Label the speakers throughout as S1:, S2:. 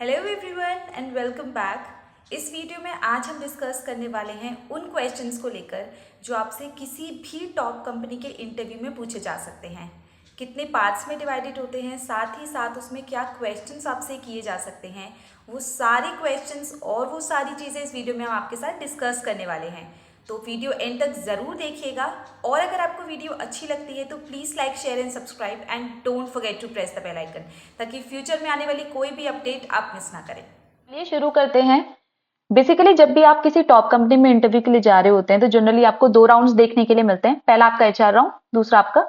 S1: Hello everyone and welcome back. इस video में आज हम डिस्कस करने वाले हैं उन क्वेश्चंस को लेकर जो आपसे किसी भी टॉप कंपनी के इंटरव्यू में पूछे जा सकते हैं। कितने पार्ट्स में डिवाइडेड होते हैं, साथ ही साथ उसमें क्या क्वेश्चंस आपसे किए जा सकते हैं, वो सारे क्वेश्चंस और वो सारी चीज़ें इस वीडियो में हम आपके साथ डिस्कस करने वाले हैं। तो वीडियो एंड तक ज़रूर देखिएगा और अगर आपको वीडियो अच्छी लगती है तो please like, share and subscribe and don't forget to press the bell icon ताकि फ्यूचर में आने वाली कोई भी अपडेट आप मिस ना करें।
S2: चलिए शुरू करते हैं। बेसिकली जब भी आप किसी टॉप कंपनी में इंटरव्यू के लिए जा रहे होते हैं तो जनरली आपको दो राउंड्स देखने के लिए मिलते हैं। पहला आपका एचआर राउंड, दूसरा आपका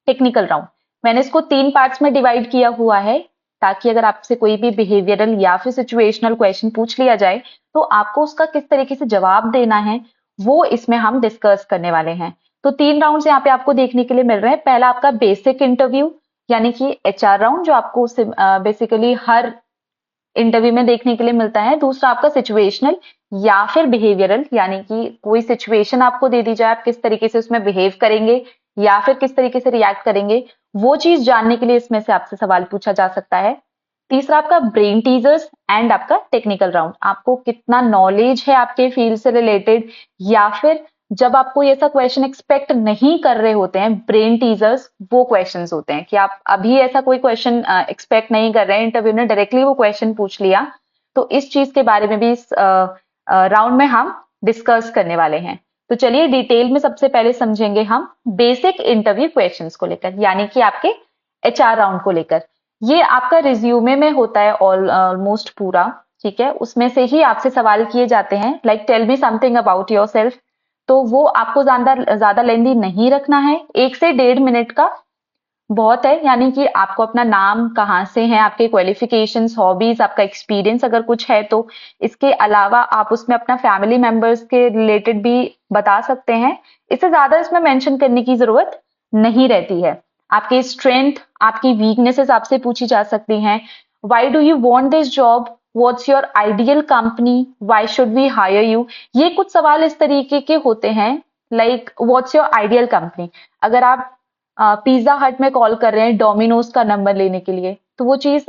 S2: टेक्निकल राउंड। मैंने इसको 3 पार्ट्स में डिवाइड किया हुआ है ताकि अगर आपसे कोई भी बिहेवियरल या फिर सिचुएशनल क्वेश्चन पूछ लिया जाए तो आपको उसका किस तरीके से जवाब देना है वो इसमें हम डिस्कस करने वाले हैं। तो 3 राउंड्स यहाँ पे आपको देखने के लिए मिल रहे हैं। पहला आपका बेसिक इंटरव्यू यानी कि एचआर राउंड जो आपको बेसिकली हर इंटरव्यू में देखने के लिए मिलता है। दूसरा आपका सिचुएशनल या फिर बिहेवियरल यानी कि कोई सिचुएशन आपको दे दी जाए, आप किस तरीके से उसमें बिहेव करेंगे या फिर किस तरीके से रिएक्ट करेंगे, वो चीज जानने के लिए इसमें से आपसे सवाल पूछा जा सकता है। तीसरा आपका ब्रेन टीजर्स एंड आपका टेक्निकल राउंड, आपको कितना नॉलेज है आपके फील्ड से रिलेटेड या फिर जब आप कोई ऐसा क्वेश्चन एक्सपेक्ट नहीं कर रहे होते हैं, ब्रेन टीजर्स वो क्वेश्चंस होते हैं कि आप अभी ऐसा कोई क्वेश्चन एक्सपेक्ट नहीं कर रहे हैं, इंटरव्यू ने डायरेक्टली वो क्वेश्चन पूछ लिया, तो इस चीज के बारे में भी इस राउंड में हम डिस्कस करने वाले हैं। तो चलिए डिटेल में सबसे पहले समझेंगे हम बेसिक इंटरव्यू क्वेश्चंस को लेकर यानी कि आपके एचआर राउंड को लेकर। ये आपका रिज्यूमे में होता है ऑलमोस्ट पूरा, ठीक है, उसमें से ही आपसे सवाल किए जाते हैं like tell me something about yourself. तो वो आपको ज्यादा लेंदी नहीं रखना है, 1 से 1.5 मिनट का बहुत है। यानी कि आपको अपना नाम, कहाँ से हैं, आपके क्वालिफिकेशंस, हॉबीज, आपका एक्सपीरियंस अगर कुछ है तो इसके अलावा आप उसमें अपना फैमिली मेंबर्स के रिलेटेड भी बता सकते हैं। इससे ज्यादा इसमें मेंशन करने की जरूरत नहीं रहती है। आपके स्ट्रेंथ, आपकी वीकनेसेस आपसे पूछी जा सकती हैं। Why do you want this job, what's your ideal company, why should we hire you, ये कुछ सवाल इस तरीके के होते हैं। Like what's your ideal company, अगर आप पिज्जा हट में कॉल कर रहे हैं डोमिनोज का नंबर लेने के लिए तो वो चीज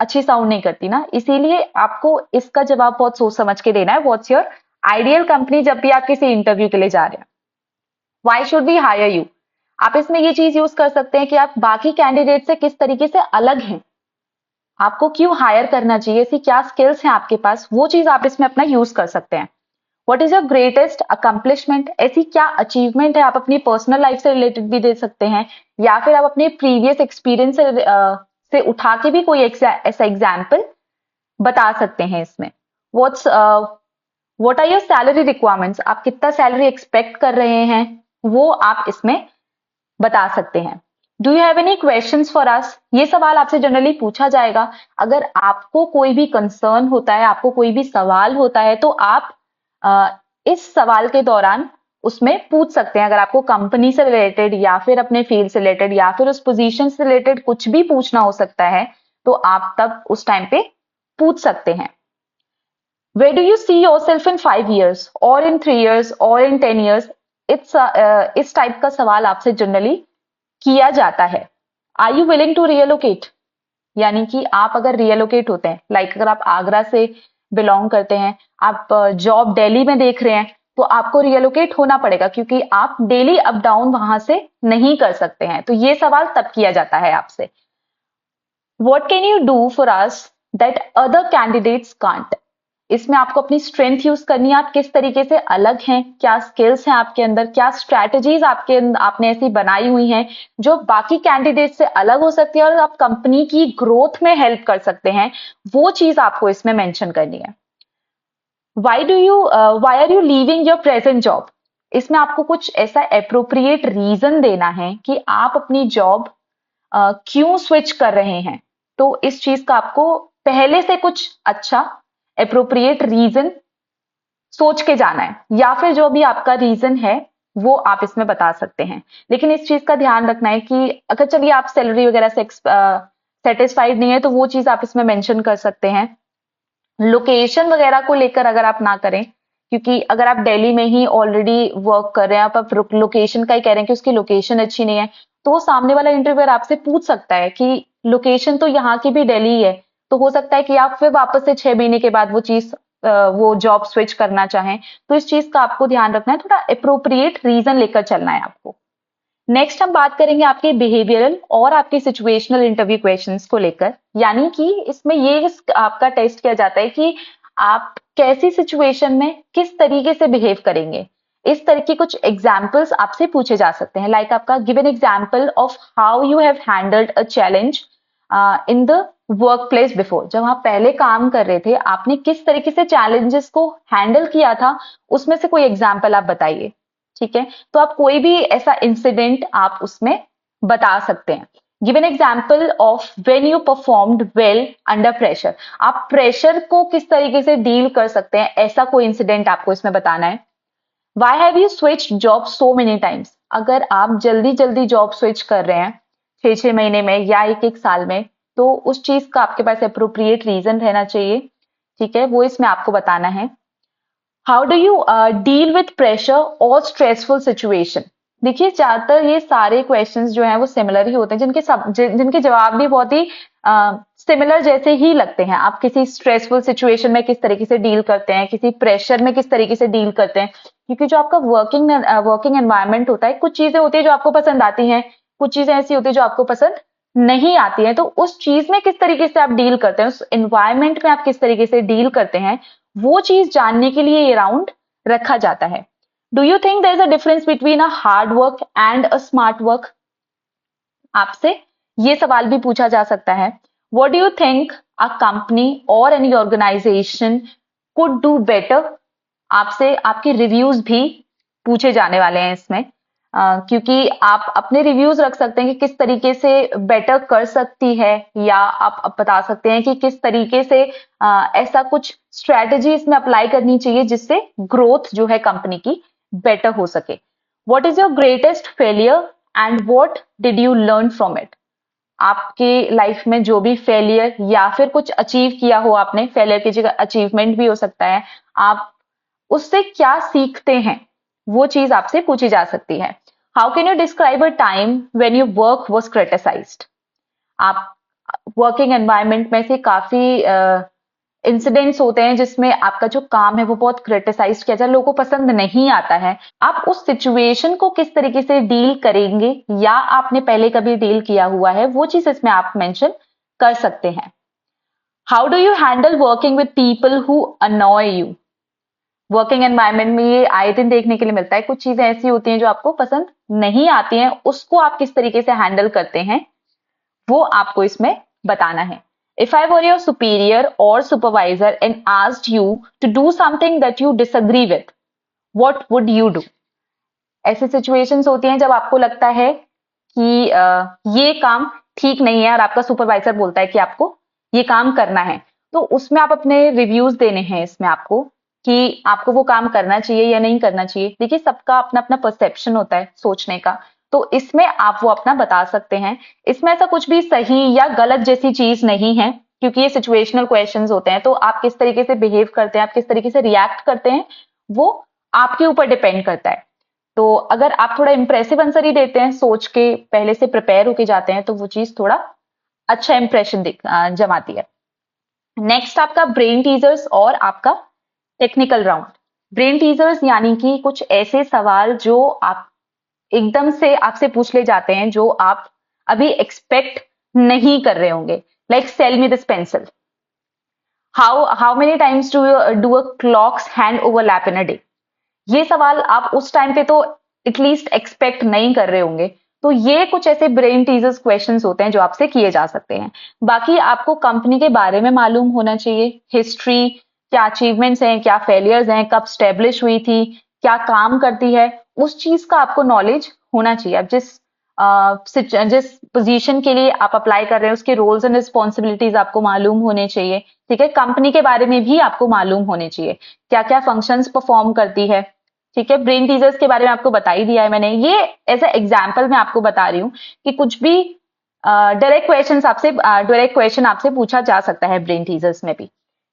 S2: अच्छी साउंड नहीं करती ना, इसीलिए आपको इसका जवाब बहुत सोच समझ के देना है। व्हाट्स योर आइडियल कंपनी जब भी आप किसी इंटरव्यू के लिए जा रहे हैं। Why should we hire you, आप इसमें ये चीज यूज कर सकते हैं कि आप बाकी कैंडिडेट से किस तरीके से अलग हैं, आपको क्यों हायर करना चाहिए, ऐसी क्या स्किल्स हैं आपके पास, वो चीज आप इसमें अपना यूज कर सकते हैं। What is your greatest accomplishment, ऐसी क्या अचीवमेंट है, आप अपनी पर्सनल लाइफ से रिलेटेड भी दे सकते हैं या फिर आप अपने प्रीवियस एक्सपीरियंस से उठा के भी कोई ऐसा एग्जाम्पल बता सकते हैं इसमें। What are your salary requirements, आप कितना सैलरी एक्सपेक्ट कर रहे हैं वो आप इसमें बता सकते हैं। Do you have any questions for us, ये सवाल आपसे जनरली पूछा जाएगा। अगर आपको कोई भी कंसर्न होता है, आपको कोई भी सवाल होता है तो आप इस सवाल के दौरान उसमें पूछ सकते हैं। अगर आपको कंपनी से रिलेटेड या फिर अपने फील्ड से रिलेटेड या फिर उस पोजीशन से रिलेटेड कुछ भी पूछना हो सकता है तो आप तब उस टाइम पे पूछ सकते हैं। Where do you see yourself in 5 years or in 3 years or in 10 years, इस टाइप का सवाल आपसे जनरली किया जाता है। Are you willing to relocate, यानी कि आप अगर रियलोकेट होते हैं, लाइक अगर आप आगरा से बिलोंग करते हैं, आप जॉब दिल्ली में देख रहे हैं तो आपको रियलोकेट होना पड़ेगा क्योंकि आप डेली अप डाउन वहां से नहीं कर सकते हैं। तो ये सवाल तब किया जाता है आपसे। What can you do for us that other candidates can't, इसमें आपको अपनी स्ट्रेंथ यूज करनी है, आप किस तरीके से अलग हैं, क्या स्किल्स हैं आपके अंदर, क्या स्ट्रैटेजीज आपने ऐसी बनाई हुई हैं जो बाकी कैंडिडेट से अलग हो सकती है और आप कंपनी की ग्रोथ में हेल्प कर सकते हैं, वो चीज आपको इसमें मेंशन करनी है। Why are you leaving your present job, इसमें आपको कुछ ऐसा एप्रोप्रिएट रीजन देना है कि आप अपनी जॉब क्यों स्विच कर रहे हैं। तो इस चीज का आपको पहले से कुछ अच्छा एप्रोप्रिएट रीजन सोच के जाना है या फिर जो भी आपका रीजन है वो आप इसमें बता सकते हैं। लेकिन इस चीज का ध्यान रखना है कि अगर चलिए आप सैलरी वगैरह से सेटिस्फाइड नहीं है तो वो चीज आप इसमें मेंशन कर सकते हैं। लोकेशन वगैरह को लेकर अगर आप ना करें, क्योंकि अगर आप दिल्ली में ही ऑलरेडी वर्क कर रहे हैं, आप लोकेशन का ही कह रहे हैं कि उसकी लोकेशन अच्छी नहीं है, तो वो सामने वाला इंटरव्यूअर आपसे पूछ सकता है कि लोकेशन तो यहाँ की भी दिल्ली है, तो हो सकता है कि आप फिर वापस से 6 महीने के बाद वो जॉब स्विच करना चाहें। तो इस चीज का आपको ध्यान रखना है, थोड़ा अप्रोप्रिएट रीजन लेकर चलना है आपको। नेक्स्ट हम बात करेंगे आपके बिहेवियरल और आपके सिचुएशनल इंटरव्यू क्वेश्चंस को लेकर, यानी कि इसमें ये आपका टेस्ट किया जाता है कि आप कैसी सिचुएशन में किस तरीके से बिहेव करेंगे। इस तरह की कुछ एग्जाम्पल्स आपसे पूछे जा सकते हैं, लाइक आपका give an example of how you have handled a challenge in the work place before. जब आप पहले काम कर रहे थे, आपने किस तरीके से चैलेंजेस को हैंडल किया था, उसमें से कोई एग्जाम्पल आप बताइए। ठीक है, तो आप कोई भी ऐसा इंसिडेंट आप उसमें बता सकते हैं। Give an example of when you performed well under pressure. आप प्रेशर को किस तरीके से डील कर सकते हैं, ऐसा कोई इंसिडेंट आपको इसमें बताना है। Why have you switched job so many times? अगर आप जल्दी जल्दी जॉब स्विच कर रहे हैं 6 महीने में या एक साल में, तो उस चीज का आपके पास अप्रोप्रिएट रीजन रहना चाहिए। ठीक है, वो इसमें आपको बताना है। How do you deal with pressure और स्ट्रेसफुल सिचुएशन। देखिए, ज्यादातर ये सारे क्वेश्चंस जो हैं वो सिमिलर ही होते हैं, जिनके जवाब भी बहुत ही सिमिलर जैसे ही लगते हैं। आप किसी स्ट्रेसफुल सिचुएशन में किस तरीके से डील करते हैं, किसी प्रेशर में किस तरीके से डील करते हैं, क्योंकि जो आपका वर्किंग एनवायरनमेंट होता है, कुछ चीजें होती है जो आपको पसंद आती हैं, कुछ चीजें ऐसी होती है जो आपको पसंद नहीं आती हैं। तो उस चीज में किस तरीके से आप डील करते हैं, उस एनवायरनमेंट में आप किस तरीके से डील करते हैं, वो चीज जानने के लिए ये राउंड रखा जाता है। Do you think there is a difference between a hard work and a smart work. आपसे ये सवाल भी पूछा जा सकता है। What do you think a company और any organization could do better. आपसे आपके रिव्यूज भी पूछे जाने वाले हैं इसमें, क्योंकि आप अपने रिव्यूज रख सकते हैं कि किस तरीके से बेटर कर सकती है, या आप बता सकते हैं कि किस तरीके से ऐसा कुछ स्ट्रेटेजी इसमें अप्लाई करनी चाहिए जिससे ग्रोथ जो है कंपनी की बेटर हो सके। What is your greatest failure and what did you learn from it. आपके लाइफ में जो भी फेलियर या फिर कुछ अचीव किया हो आपने, फेलियर की जगह अचीवमेंट भी हो सकता है, आप उससे क्या सीखते हैं, वो चीज आपसे पूछी जा सकती है। How can you describe a time when your work was criticised. आप वर्किंग एनवायरनमेंट में से काफी इंसिडेंट्स होते हैं जिसमें आपका जो काम है वो बहुत क्रिटिसाइज किया जाए, लोगों को पसंद नहीं आता है। आप उस सिचुएशन को किस तरीके से डील करेंगे, या आपने पहले कभी डील किया हुआ है, वो चीज इसमें आप मेंशन कर सकते हैं। How do you handle working with people who अनॉय you. Working environment में ये आए दिन देखने के लिए मिलता है, कुछ चीजें ऐसी होती हैं जो आपको पसंद नहीं आती हैं, उसको आप किस तरीके से हैंडल करते हैं, वो आपको इसमें बताना है। If I were your superior or supervisor and asked you to do something that you disagree with, what would you do? ऐसी सिचुएशंस होती हैं जब आपको लगता है कि ये काम ठीक नहीं है और आपका सुपरवाइजर बोलता है कि आपको ये काम करना है, तो उसमें आप अपने रिव्यूज देने हैं इसमें आपको, कि आपको वो काम करना चाहिए या नहीं करना चाहिए। देखिए, सबका अपना अपना परसेप्शन होता है सोचने का, तो इसमें आप वो अपना बता सकते हैं। इसमें ऐसा कुछ भी सही या गलत जैसी चीज नहीं है, क्योंकि ये सिचुएशनल क्वेश्चंस होते हैं, तो आप किस तरीके से बिहेव करते हैं, आप किस तरीके से रिएक्ट करते हैं, वो आपके ऊपर डिपेंड करता है। तो अगर आप थोड़ा इंप्रेसिव आंसर ही देते हैं, सोच के पहले से प्रिपेयर होके जाते हैं, तो वो चीज थोड़ा अच्छा इंप्रेशन जमाती है। नेक्स्ट आपका ब्रेन टीजर्स और आपका टेक्निकल राउंड। ब्रेन टीजर्स यानी कि कुछ ऐसे सवाल जो आप एकदम से आपसे पूछ ले जाते हैं, जो आप अभी एक्सपेक्ट नहीं कर रहे होंगे। Like cell me this pencil. How many times do a clocks hand overlap in a day. ये सवाल आप उस टाइम पे तो एटलीस्ट एक्सपेक्ट नहीं कर रहे होंगे। तो ये कुछ ऐसे ब्रेन टीजर्स क्वेश्चंस होते हैं जो आपसे किए जा सकते हैं। बाकी आपको कंपनी के बारे में मालूम होना चाहिए, हिस्ट्री, क्या अचीवमेंट्स हैं, क्या फेलियर्स हैं, कब स्टेब्लिश हुई थी, क्या काम करती है, उस चीज का आपको नॉलेज होना चाहिए। अब जिस पोजीशन के लिए आप अप्लाई कर रहे हैं, उसके रोल्स एंड रिस्पॉन्सिबिलिटीज आपको मालूम होने चाहिए। ठीक है, कंपनी के बारे में भी आपको मालूम होने चाहिए, क्या क्या फंक्शंस परफॉर्म करती है। ठीक है, ब्रेन टीजर्स के बारे में आपको बता ही दिया है मैंने, ये एज ए एग्जाम्पल मैं आपको बता रही हूँ कि कुछ भी डायरेक्ट क्वेश्चन आपसे पूछा जा सकता है ब्रेन टीजर्स में भी।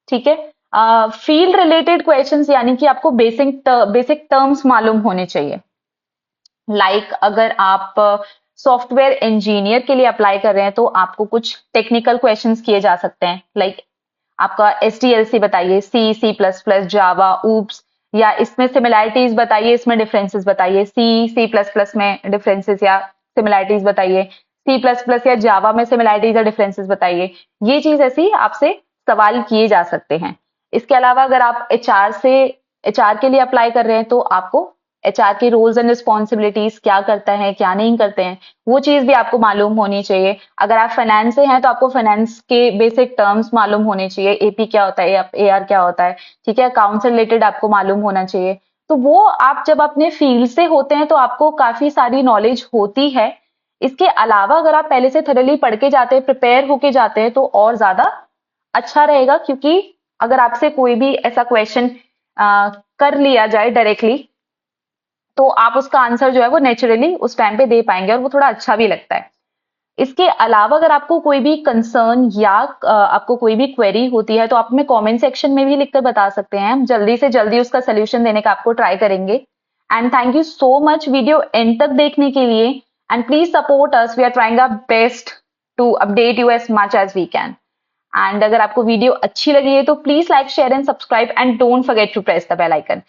S2: ठीक है, फील्ड रिलेटेड क्वेश्चंस यानी कि आपको बेसिक टर्म्स मालूम होने चाहिए। लाइक अगर आप सॉफ्टवेयर इंजीनियर के लिए अप्लाई कर रहे हैं तो आपको कुछ टेक्निकल क्वेश्चंस किए जा सकते हैं, लाइक आपका SDLC बताइए, C++, जावा, ऊप्स, या इसमें सिमिलैरिटीज बताइए, इसमें डिफरेंसेस बताइए, C++ में डिफरेंसेस या सिमिलैरिटीज बताइए, C++ या जावा में सिमिलैरिटीज या डिफरेंसेस बताइए। ये चीज ऐसी आपसे सवाल किए जा सकते हैं। इसके अलावा अगर आप HR के लिए अप्लाई कर रहे हैं तो आपको HR के रोल्स एंड रिस्पॉन्सिबिलिटीज क्या करता है, क्या नहीं करते हैं, वो चीज भी आपको मालूम होनी चाहिए। अगर आप फाइनेंस से हैं तो आपको फाइनेंस के बेसिक टर्म्स मालूम होने चाहिए, AP क्या होता है, AR क्या होता है, ठीक है, अकाउंट से रिलेटेड आपको मालूम होना चाहिए। तो वो आप जब अपने फील्ड से होते हैं तो आपको काफी सारी नॉलेज होती है। इसके अलावा अगर आप पहले से थरली पढ़ के जाते हैं, प्रिपेयर होके जाते हैं तो और ज्यादा अच्छा रहेगा, क्योंकि अगर आपसे कोई भी ऐसा क्वेश्चन कर लिया जाए डायरेक्टली तो आप उसका आंसर जो है वो नेचुरली उस टाइम पे दे पाएंगे और वो थोड़ा अच्छा भी लगता है। इसके अलावा अगर आपको कोई भी कंसर्न या आपको कोई भी क्वेरी होती है तो आप हमें कमेंट सेक्शन में भी लिखकर बता सकते हैं, हम जल्दी से जल्दी उसका सोल्यूशन देने का आपको ट्राई करेंगे। And thank you so much video end तक देखने के लिए, and please support us, we are trying our best to update you as much as we can. And अगर आपको वीडियो अच्छी लगी है तो please like, share and subscribe, and don't forget to press the bell icon.